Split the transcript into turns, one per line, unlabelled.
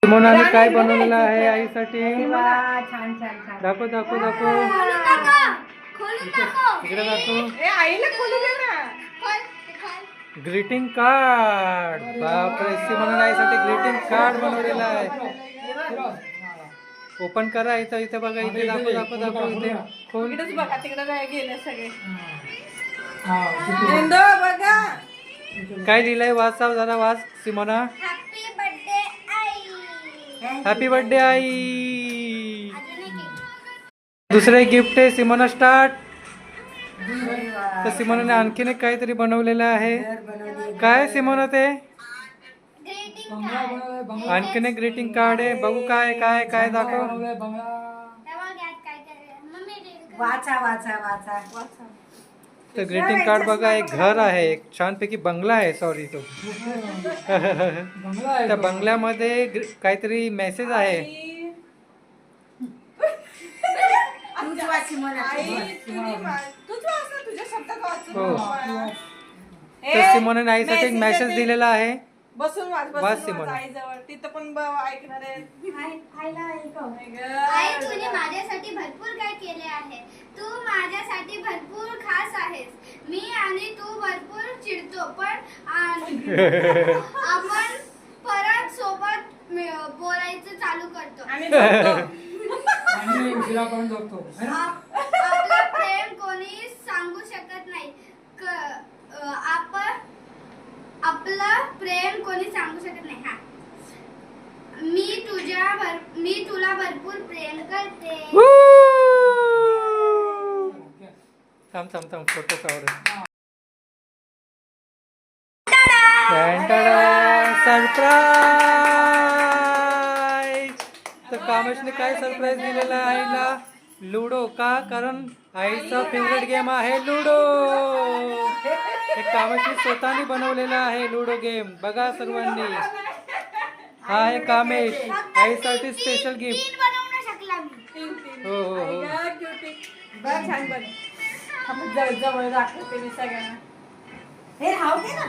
सिमोनाने काय बनवलेलं आहे आईसाठी?
छान छान छान.
दाखव दाखव दाखव. इकडे दाखव.
आईला खोलू दे ना.
Greeting card. बापरे, सिमोनाने आईसाठी ग्रीटिंग कार्ड बनवलेलं आहे. ओपन करा. इथं इथं बघा. इथे दाखव दाखव दाखव. इथे खोल.
इकडेच बघा, तिकडे काय गेले सगळे. बघा
काय लिहिलंय? वाचा जरा, वाच सिमोना. हॅपी बर्थडे आई. दुसरे गिफ्ट आहे. Simona start. तर सिमोनाने आणखीन एक काहीतरी बनवलेलं आहे. काय सिमोना ते? आणखीन एक ग्रीटिंग कार्ड आहे. बघू काय काय काय दाखव.
वाचा वाचा वाचा वाचा.
तर ग्रीटिंग कार्ड बघा, एक घर आहे, एक छानपैकी बंगला आहे. सॉरी तो त्या बंगल्यामध्ये काहीतरी मेसेज आहे.
तूच वाच सिमोना.
हो. तर सिमोनाने आईसाठी एक मेसेज दिलेला आहे.
बसून वाच
वाच
बसून
सिमोना.
वाच. आईजवळ तिथं पण ऐकणार आहे.
आई, तूने माझ्यासाठी भरपूर काय केले आहे. तू माझ्यासाठी भरपूर खास आहेस. मी आणि तू भरपूर चिडतो, पण आपण परत सोबत बोलायचं चालू करतो.
आणि झोपतो.
आपलं प्रेम कोणी सांगू शकत नाही. आपलं प्रेम कोणी सांगू शकत नाही. हा, मी तुला भरपूर प्रेम करते.
थांब थांब थांब. फोटो काढ. सरप्राईज. तर कामेशने काय सरप्राईज दिलेला आहे आईला? लुडो. का? कारण आईचा फेवरेट गेम आहे लुडो. हे कामेशने स्वतःने बनवलेला आहे लुडो गेम. बघा सर्वांनी, हा आहे कामेश आईसाठी स्पेशल गिफ्ट.
बनवू नाही शकला मी.
हो हो हो.
बघ छान बघ. आपण जवळ दाखवते मी सगळ्यांना. हे राहू दे ना.